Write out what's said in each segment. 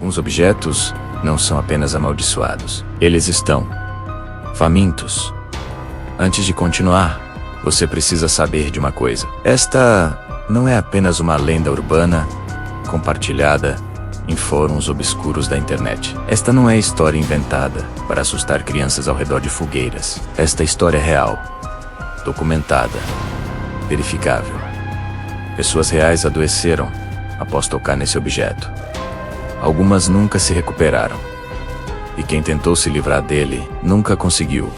Alguns objetos não são apenas amaldiçoados. Eles estão famintos. Antes de continuar, você precisa saber de uma coisa. Esta não é apenas uma lenda urbana compartilhada em fóruns obscuros da internet. Esta não é história inventada para assustar crianças ao redor de fogueiras. Esta história é real, documentada, verificável. Pessoas reais adoeceram após tocar nesse objeto. Algumas nunca se recuperaram. E quem tentou se livrar dele nunca conseguiu.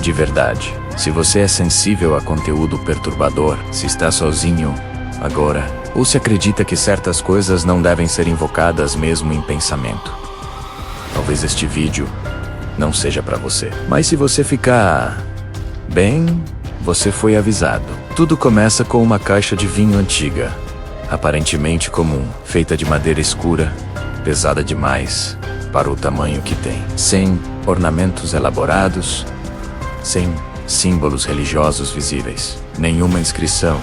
De verdade. Se você é sensível a conteúdo perturbador, se está sozinho agora, ou se acredita que certas coisas não devem ser invocadas mesmo em pensamento, talvez este vídeo não seja para você. Mas se você ficar bem, você foi avisado. Tudo começa com uma caixa de vinho antiga, aparentemente comum, feita de madeira escura, pesada demais para o tamanho que tem, sem ornamentos elaborados, sem símbolos religiosos visíveis, nenhuma inscrição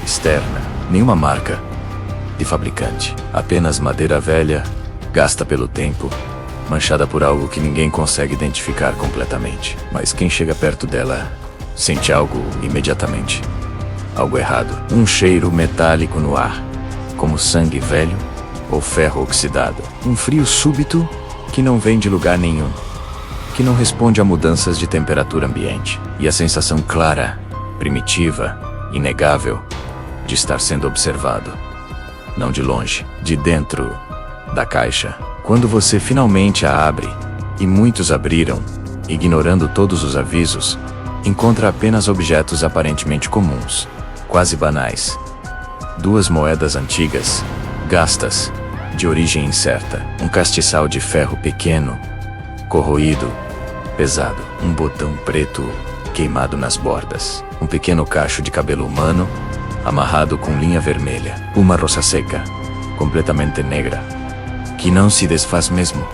externa, nenhuma marca de fabricante, apenas madeira velha, gasta pelo tempo, manchada por algo que ninguém consegue identificar completamente. Mas quem chega perto dela sente algo imediatamente. Algo errado. Um cheiro metálico no ar, como sangue velho ou ferro oxidado. Um frio súbito que não vem de lugar nenhum, que não responde a mudanças de temperatura ambiente. E a sensação clara, primitiva, inegável, de estar sendo observado. Não de longe, de dentro da caixa. Quando você finalmente a abre, e muitos abriram, ignorando todos os avisos, encontra apenas objetos aparentemente comuns, quase banais. 2 moedas antigas, gastas, de origem incerta. Um castiçal de ferro pequeno, corroído, pesado. Um botão preto, queimado nas bordas. Um pequeno cacho de cabelo humano, amarrado com linha vermelha. Uma rosa seca, completamente negra, que não se desfaz mesmo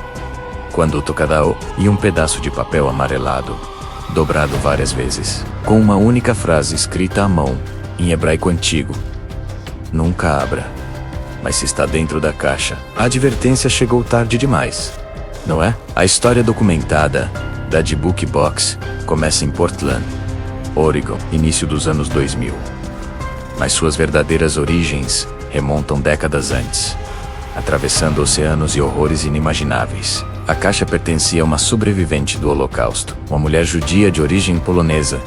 quando tocada. E um pedaço de papel amarelado, dobrado várias vezes, com uma única frase escrita à mão, em hebraico antigo: nunca abra. Mas se está dentro da caixa, a advertência chegou tarde demais, não é? A história documentada da The Book Box começa em Portland, Oregon, início dos anos 2000. Mas suas verdadeiras origens remontam décadas antes, atravessando oceanos e horrores inimagináveis. A caixa pertencia a uma sobrevivente do Holocausto, uma mulher judia de origem polonesa,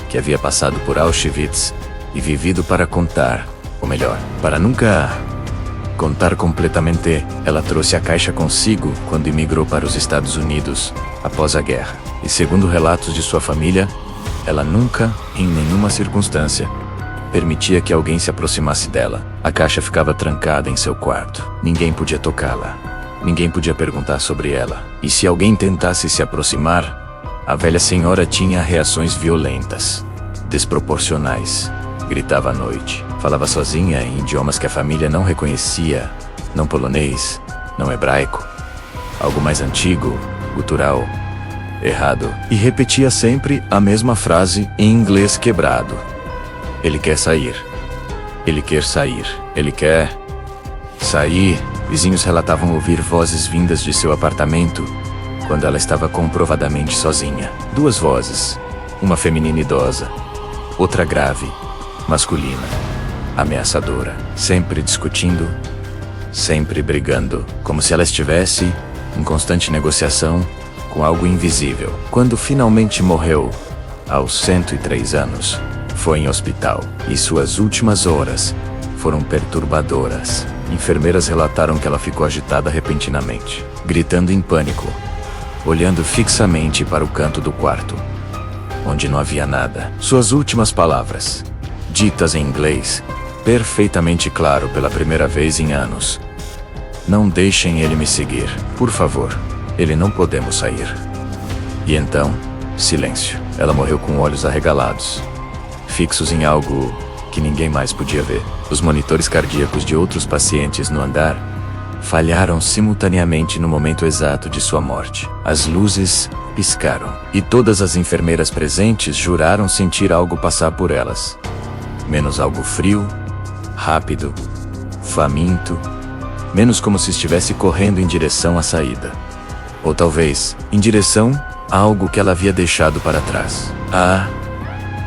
que havia passado por Auschwitz e vivido para contar, ou melhor, para nunca contar completamente. Ela trouxe a caixa consigo quando imigrou para os Estados Unidos após a guerra. E segundo relatos de sua família, ela nunca, em nenhuma circunstância, permitia que alguém se aproximasse dela. A caixa ficava trancada em seu quarto. Ninguém podia tocá-la. Ninguém podia perguntar sobre ela. E se alguém tentasse se aproximar, a velha senhora tinha reações violentas, desproporcionais. Gritava à noite. Falava sozinha em idiomas que a família não reconhecia. Não polonês, não hebraico. Algo mais antigo, gutural, errado. E repetia sempre a mesma frase em inglês quebrado: ele quer sair. Ele quer sair. Ele quer sair. Vizinhos relatavam ouvir vozes vindas de seu apartamento quando ela estava comprovadamente sozinha. 2 vozes. Uma feminina idosa, outra grave, masculina, ameaçadora. Sempre discutindo, sempre brigando, como se ela estivesse em constante negociação com algo invisível. Quando finalmente morreu, aos 103 anos, foi em hospital, e suas últimas horas foram perturbadoras. Enfermeiras relataram que ela ficou agitada repentinamente, gritando em pânico, olhando fixamente para o canto do quarto, onde não havia nada. Suas últimas palavras, ditas em inglês, perfeitamente claro pela primeira vez em anos: não deixem ele me seguir, por favor. Ele não podemos sair. E então, silêncio. Ela morreu com olhos arregalados, fixos em algo que ninguém mais podia ver. Os monitores cardíacos de outros pacientes no andar falharam simultaneamente no momento exato de sua morte. As luzes piscaram, e todas as enfermeiras presentes juraram sentir algo passar por elas, menos algo frio, rápido, faminto, menos como se estivesse correndo em direção à saída. Ou talvez, em direção a algo que ela havia deixado para trás. A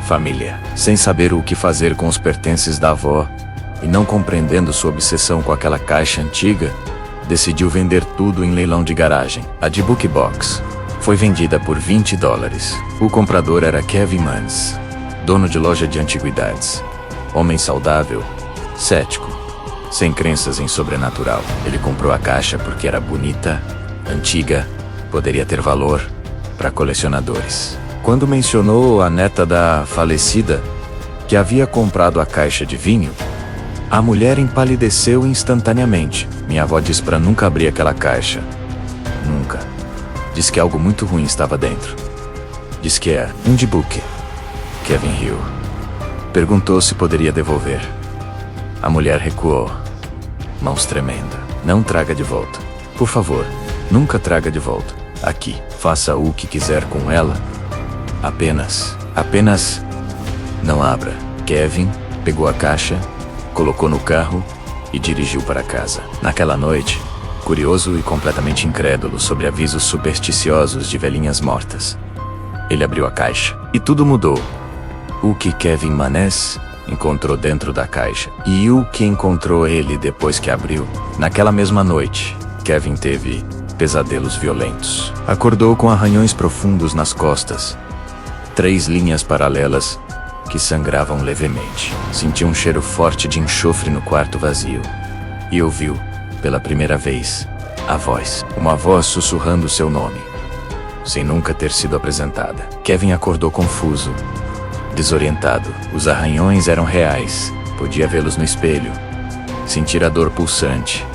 família. Sem saber o que fazer com os pertences da avó, e não compreendendo sua obsessão com aquela caixa antiga, decidiu vender tudo em leilão de garagem. A de Book Box foi vendida por $20. O comprador era Kevin Mans, dono de loja de antiguidades. Homem saudável, cético, sem crenças em sobrenatural. Ele comprou a caixa porque era bonita, antiga, poderia ter valor para colecionadores. Quando mencionou a neta da falecida que havia comprado a caixa de vinho, a mulher empalideceu instantaneamente. Minha avó disse para nunca abrir aquela caixa. Nunca. Disse que algo muito ruim estava dentro. Disse que é um book. Kevin riu. Perguntou se poderia devolver. A mulher recuou, mãos tremendo. Não traga de volta. Por favor, nunca traga de volta. Aqui, faça o que quiser com ela. Apenas não abra. Kevin pegou a caixa, colocou no carro e dirigiu para casa. Naquela noite, curioso e completamente incrédulo sobre avisos supersticiosos de velhinhas mortas, ele abriu a caixa e tudo mudou. O que Kevin Mans encontrou dentro da caixa e o que encontrou ele depois que abriu. Naquela mesma noite, Kevin teve pesadelos violentos. Acordou com arranhões profundos nas costas, 3 linhas paralelas que sangravam levemente. Sentiu um cheiro forte de enxofre no quarto vazio e ouviu, pela primeira vez, uma voz sussurrando seu nome, sem nunca ter sido apresentada. Kevin acordou confuso, desorientado. Os arranhões eram reais, podia vê-los no espelho, sentir a dor pulsante,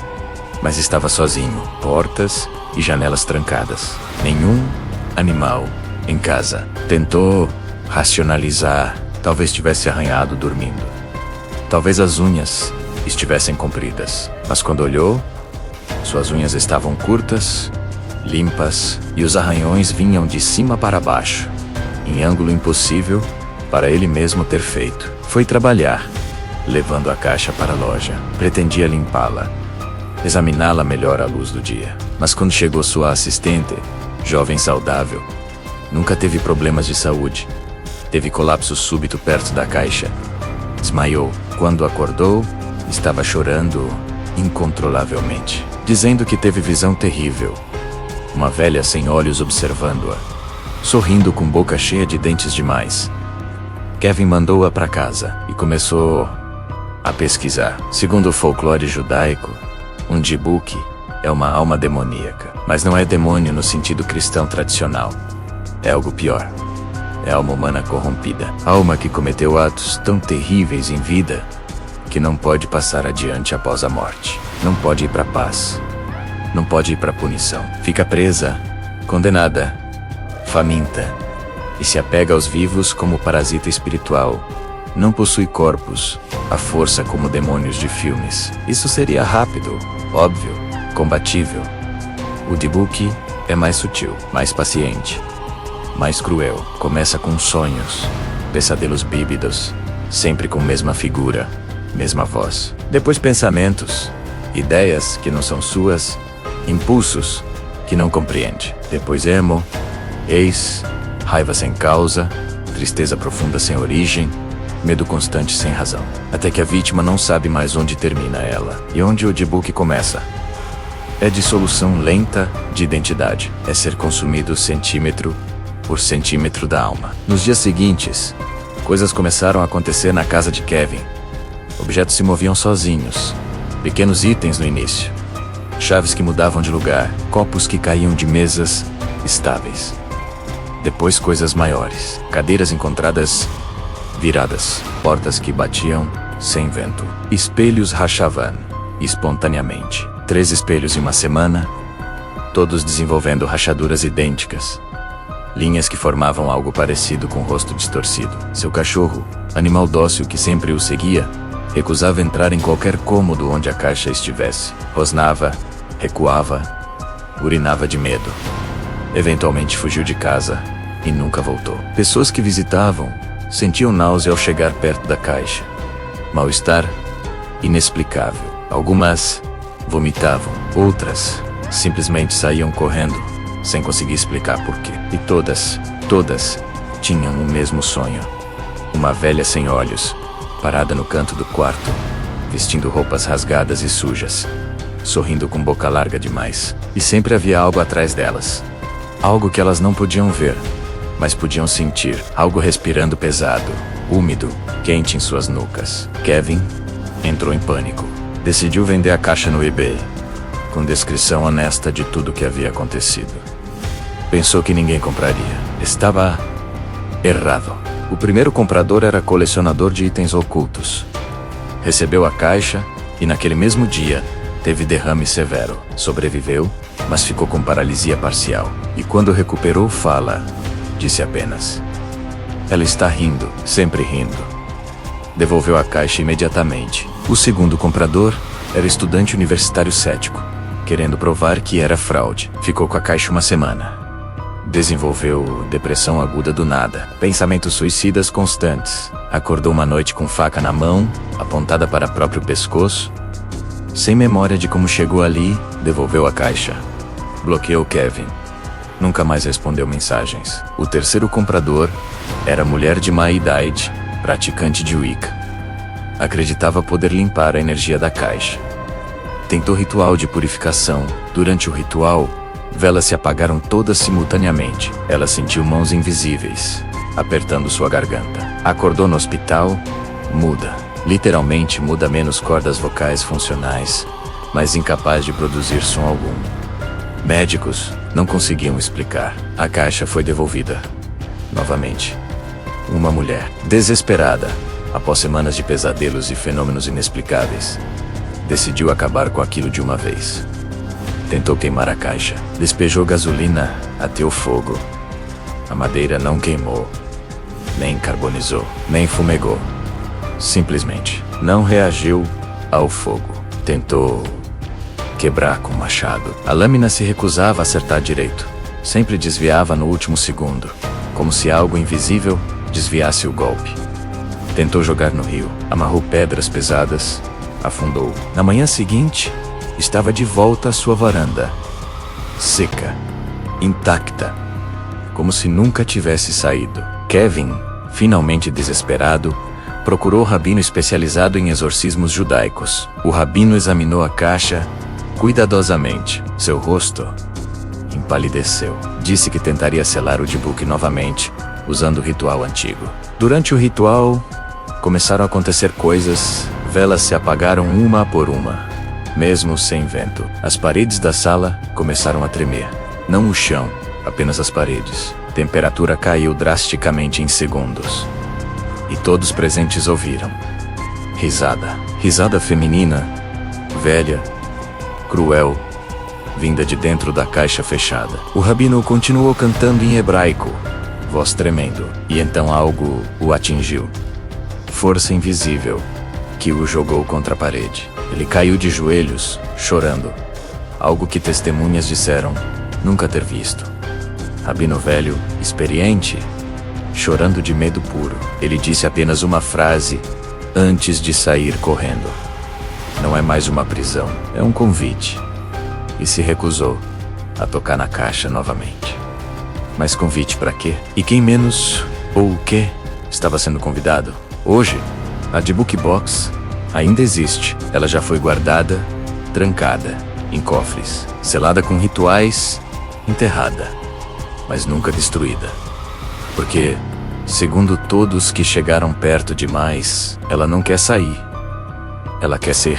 mas estava sozinho. Portas e janelas trancadas. Nenhum animal em casa. Tentou racionalizar. Talvez tivesse arranhado dormindo. Talvez as unhas estivessem compridas. Mas quando olhou, suas unhas estavam curtas, limpas, e os arranhões vinham de cima para baixo, em ângulo impossível para ele mesmo ter feito. Foi trabalhar, levando a caixa para a loja. Pretendia limpá-la, examiná-la melhor à luz do dia. Mas quando chegou sua assistente, jovem saudável, nunca teve problemas de saúde. Teve colapso súbito perto da caixa. Desmaiou. Quando acordou, estava chorando incontrolavelmente, dizendo que teve visão terrível. Uma velha sem olhos observando-a, sorrindo com boca cheia de dentes demais. Kevin mandou-a para casa e começou a pesquisar. Segundo o folclore judaico, um book é uma alma demoníaca. Mas não é demônio no sentido cristão tradicional. É algo pior. É a alma humana corrompida. Alma que cometeu atos tão terríveis em vida que não pode passar adiante após a morte. Não pode ir para a paz. Não pode ir para a punição. Fica presa, condenada, faminta, e se apega aos vivos como parasita espiritual. Não possui corpos, a força como demônios de filmes. Isso seria rápido, óbvio, combatível. O book é mais sutil, mais paciente, mais cruel. Começa com sonhos, pesadelos vívidos, sempre com mesma figura, mesma voz. Depois pensamentos, ideias que não são suas, impulsos que não compreende. Depois emo, ex, raiva sem causa, tristeza profunda sem origem, medo constante sem razão. Até que a vítima não sabe mais onde termina ela e onde o book começa. É dissolução lenta de identidade. É ser consumido centímetro por centímetro da alma. Nos dias seguintes, coisas começaram a acontecer na casa de Kevin. Objetos se moviam sozinhos. Pequenos itens no início. Chaves que mudavam de lugar. Copos que caíam de mesas estáveis. Depois coisas maiores. Cadeiras encontradas viradas. Portas que batiam sem vento. Espelhos rachavam espontaneamente. 3 espelhos em uma semana, todos desenvolvendo rachaduras idênticas. Linhas que formavam algo parecido com o rosto distorcido. Seu cachorro, animal dócil que sempre o seguia, recusava entrar em qualquer cômodo onde a caixa estivesse. Rosnava, recuava, urinava de medo. Eventualmente fugiu de casa e nunca voltou. Pessoas que visitavam sentiam náusea ao chegar perto da caixa. Mal-estar inexplicável. Algumas vomitavam. Outras simplesmente saíam correndo, sem conseguir explicar porquê. E todas tinham o mesmo sonho. Uma velha sem olhos, parada no canto do quarto, vestindo roupas rasgadas e sujas, sorrindo com boca larga demais. E sempre havia algo atrás delas. Algo que elas não podiam ver, mas podiam sentir. Algo respirando pesado, úmido, quente em suas nucas. Kevin entrou em pânico. Decidiu vender a caixa no eBay, com descrição honesta de tudo o que havia acontecido. Pensou que ninguém compraria. Estava errado. O primeiro comprador era colecionador de itens ocultos. Recebeu a caixa e naquele mesmo dia teve derrame severo. Sobreviveu, mas ficou com paralisia parcial. E quando recuperou fala, disse apenas: "Ela está rindo, sempre rindo." Devolveu a caixa imediatamente. O segundo comprador era estudante universitário cético, querendo provar que era fraude. Ficou com a caixa uma semana. Desenvolveu depressão aguda do nada, pensamentos suicidas constantes. Acordou uma noite com faca na mão, apontada para próprio pescoço. Sem memória de como chegou ali, devolveu a caixa. Bloqueou Kevin. Nunca mais respondeu mensagens. O terceiro comprador era mulher de má idade, praticante de Wicca. Acreditava poder limpar a energia da caixa. Tentou ritual de purificação. Durante o ritual, velas se apagaram todas simultaneamente. Ela sentiu mãos invisíveis, apertando sua garganta. Acordou no hospital, muda. Literalmente muda, menos cordas vocais funcionais, mas incapaz de produzir som algum. Médicos não conseguiam explicar. A caixa foi devolvida. Novamente. Uma mulher, desesperada, após semanas de pesadelos e fenômenos inexplicáveis, decidiu acabar com aquilo de uma vez. Tentou queimar a caixa. Despejou gasolina até o fogo. A madeira não queimou, nem carbonizou, nem fumegou. Simplesmente não reagiu ao fogo. Tentou quebrar com o machado. A lâmina se recusava a acertar direito. Sempre desviava no último segundo, como se algo invisível desviasse o golpe. Tentou jogar no rio. Amarrou pedras pesadas. Afundou. Na manhã seguinte, estava de volta à sua varanda, seca, intacta, como se nunca tivesse saído. Kevin, finalmente desesperado, procurou o rabino especializado em exorcismos judaicos. O rabino examinou a caixa cuidadosamente. Seu rosto empalideceu. Disse que tentaria selar o D-Book novamente, usando o ritual antigo. Durante o ritual, começaram a acontecer coisas. Velas se apagaram uma por uma, mesmo sem vento. As paredes da sala começaram a tremer. Não o chão, apenas as paredes. Temperatura caiu drasticamente em segundos. E todos presentes ouviram. Risada. Risada feminina, velha, cruel, vinda de dentro da caixa fechada. O rabino continuou cantando em hebraico, voz tremendo. E então algo o atingiu. Força invisível, que o jogou contra a parede. Ele caiu de joelhos, chorando. Algo que testemunhas disseram nunca ter visto. Rabino velho, experiente, chorando de medo puro. Ele disse apenas uma frase antes de sair correndo. Não é mais uma prisão, é um convite. E se recusou a tocar na caixa novamente. Mas convite para quê? E quem menos ou o quê estava sendo convidado? Hoje, a D-Book Box ainda existe. Ela já foi guardada, trancada, em cofres, selada com rituais, enterrada, mas nunca destruída. Porque, segundo todos que chegaram perto demais, ela não quer sair. Ela quer ser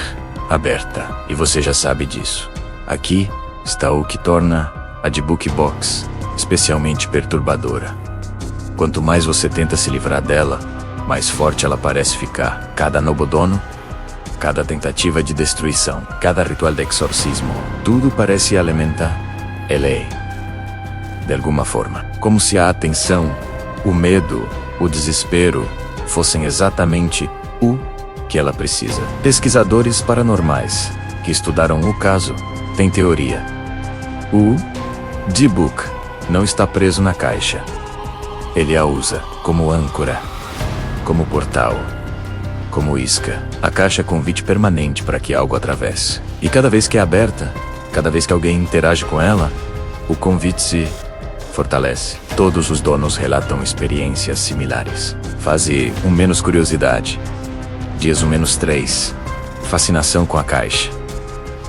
aberta. E você já sabe disso. Aqui está o que torna a D-Book Box especialmente perturbadora. Quanto mais você tenta se livrar dela, mais forte ela parece ficar. Cada nobodono, cada tentativa de destruição, cada ritual de exorcismo, tudo parece alimentar ela de alguma forma. Como se a atenção, o medo, o desespero fossem exatamente o que ela precisa. Pesquisadores paranormais que estudaram o caso têm teoria. O D-Book não está preso na caixa. Ele a usa como âncora, como portal, como isca. A caixa é convite permanente para que algo atravesse. E cada vez que é aberta, cada vez que alguém interage com ela, o convite se fortalece. Todos os donos relatam experiências similares. Fase 1 menos curiosidade. Dias 1 menos 3. Fascinação com a caixa.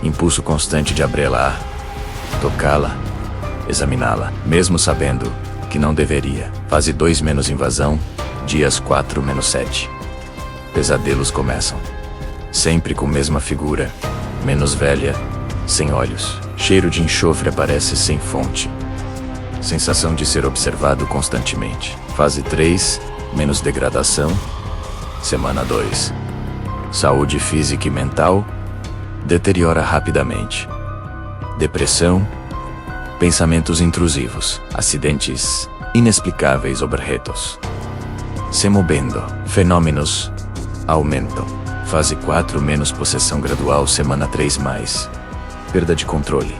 Impulso constante de abri-la, tocá-la, examiná-la, mesmo sabendo que não deveria. Fase 2 menos invasão. Dias 4 menos 7. Pesadelos começam. Sempre com mesma figura, menos velha, sem olhos. Cheiro de enxofre aparece sem fonte. Sensação de ser observado constantemente. Fase 3, menos degradação. Semana 2. Saúde física e mental deteriora rapidamente. Depressão, pensamentos intrusivos, acidentes inexplicáveis objetos. Se movendo, fenômenos aumentam. Fase 4 menos possessão gradual, semana 3 mais. Perda de controle.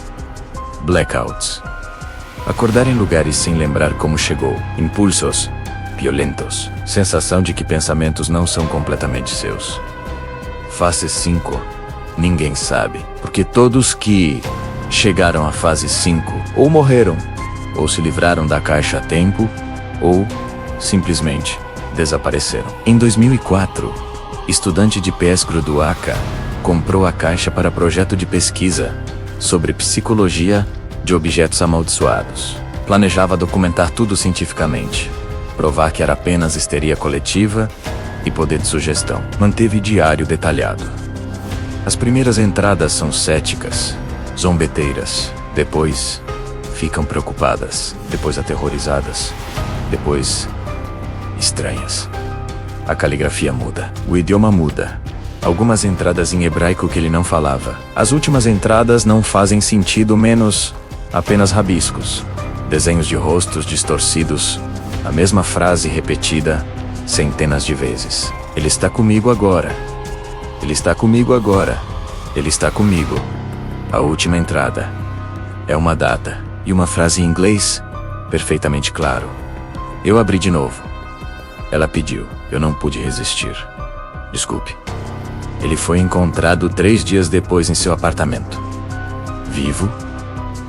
Blackouts. Acordar em lugares sem lembrar como chegou. Impulsos violentos. Sensação de que pensamentos não são completamente seus. Fase 5. Ninguém sabe. Porque todos que chegaram à fase 5 ou morreram, ou se livraram da caixa a tempo, ou simplesmente desapareceram. Em 2004, estudante de PS Gruduaca comprou a caixa para projeto de pesquisa sobre psicologia de objetos amaldiçoados. Planejava documentar tudo cientificamente, provar que era apenas histeria coletiva e poder de sugestão. Manteve diário detalhado. As primeiras entradas são céticas, zombeteiras, depois ficam preocupadas, depois aterrorizadas, depois estranhas. A caligrafia muda, o idioma muda. Algumas entradas em hebraico que ele não falava. As últimas entradas não fazem sentido, menos apenas rabiscos, desenhos de rostos distorcidos, a mesma frase repetida centenas de vezes. Ele está comigo agora. Ele está comigo agora. Ele está comigo. A última entrada é uma data e uma frase em inglês perfeitamente claro. Eu abri de novo. Ela pediu. Eu não pude resistir. Desculpe. Ele foi encontrado 3 dias depois em seu apartamento. Vivo,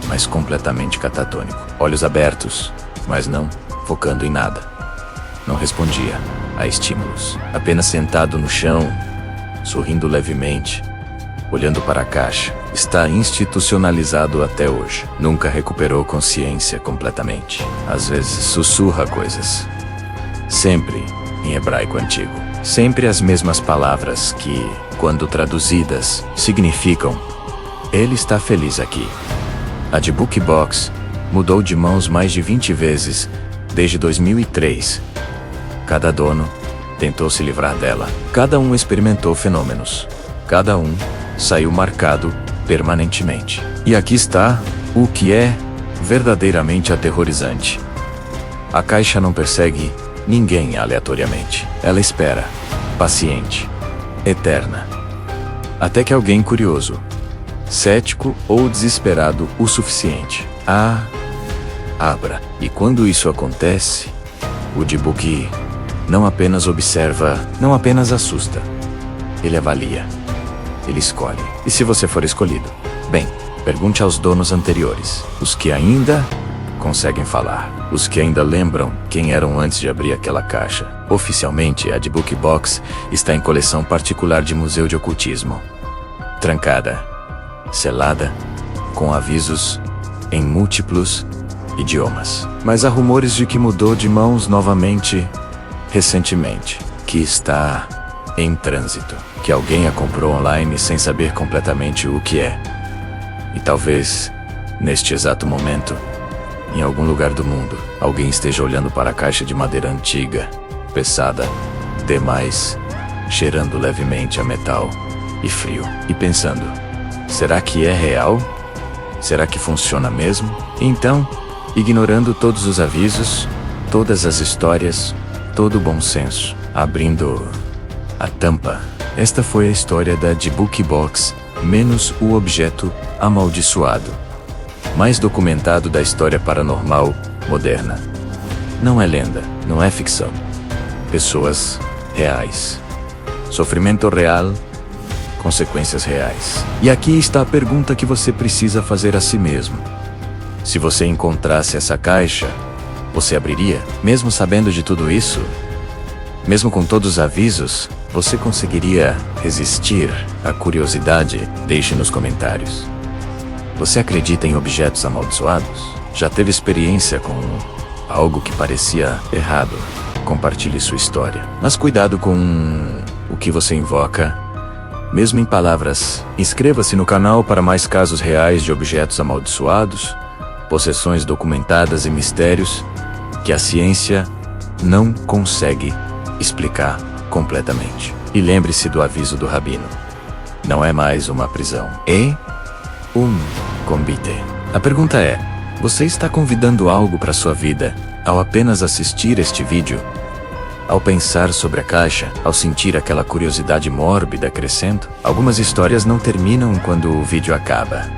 mas completamente catatônico. Olhos abertos, mas não focando em nada. Não respondia a estímulos. Apenas sentado no chão, sorrindo levemente, olhando para a caixa. Está institucionalizado até hoje. Nunca recuperou consciência completamente. Às vezes sussurra coisas. Sempre em hebraico antigo. Sempre as mesmas palavras que, quando traduzidas, significam ele está feliz aqui. A de Book Box mudou de mãos mais de 20 vezes desde 2003. Cada dono tentou se livrar dela. Cada um experimentou fenômenos. Cada um saiu marcado permanentemente. E aqui está o que é verdadeiramente aterrorizante. A caixa não persegue ninguém aleatoriamente. Ela espera, paciente, eterna, até que alguém curioso, cético ou desesperado o suficiente abra. E quando isso acontece, o Dibuki não apenas observa, não apenas assusta. Ele avalia. Ele escolhe. E se você for escolhido? Bem, pergunte aos donos anteriores. Os que ainda conseguem falar. Os que ainda lembram quem eram antes de abrir aquela caixa. Oficialmente, a de Book Box está em coleção particular de Museu de Ocultismo. Trancada. Selada. Com avisos em múltiplos idiomas. Mas há rumores de que mudou de mãos novamente recentemente. Que está em trânsito. Que alguém a comprou online sem saber completamente o que é. E talvez, neste exato momento, em algum lugar do mundo, alguém esteja olhando para a caixa de madeira antiga, pesada, demais, cheirando levemente a metal e frio, e pensando, será que é real? Será que funciona mesmo? Então, ignorando todos os avisos, todas as histórias, todo o bom senso, abrindo a tampa. Esta foi a história da de Book Box, menos o objeto amaldiçoado. Mais documentado da história paranormal moderna. Não é lenda, não é ficção. Pessoas reais Sofrimento real, consequências reais. E aqui está a pergunta que você precisa fazer a si mesmo. Se você encontrasse essa caixa, você abriria? Mesmo sabendo de tudo isso? Mesmo com todos os avisos, você conseguiria resistir à curiosidade? Deixe nos comentários. Você acredita em objetos amaldiçoados? Já teve experiência com algo que parecia errado? Compartilhe sua história. Mas cuidado com o que você invoca, mesmo em palavras. Inscreva-se no canal para mais casos reais de objetos amaldiçoados, possessões documentadas e mistérios que a ciência não consegue explicar completamente. E lembre-se do aviso do Rabino. Não é mais uma prisão. É um convite. A pergunta é: você está convidando algo para sua vida ao apenas assistir este vídeo? Ao pensar sobre a caixa, ao sentir aquela curiosidade mórbida crescendo? Algumas histórias não terminam quando o vídeo acaba.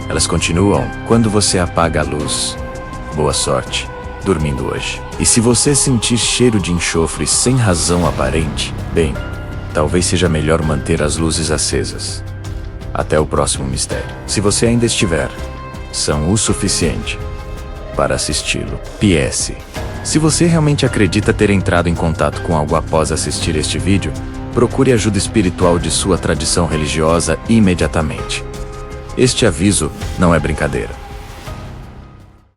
Elas continuam quando você apaga a luz. Boa sorte dormindo hoje. E se você sentir cheiro de enxofre sem razão aparente, bem, talvez seja melhor manter as luzes acesas. Até o próximo mistério. Se você ainda estiver são o suficiente para assisti-lo. PS. Se você realmente acredita ter entrado em contato com algo após assistir este vídeo, procure ajuda espiritual de sua tradição religiosa imediatamente. Este aviso não é brincadeira.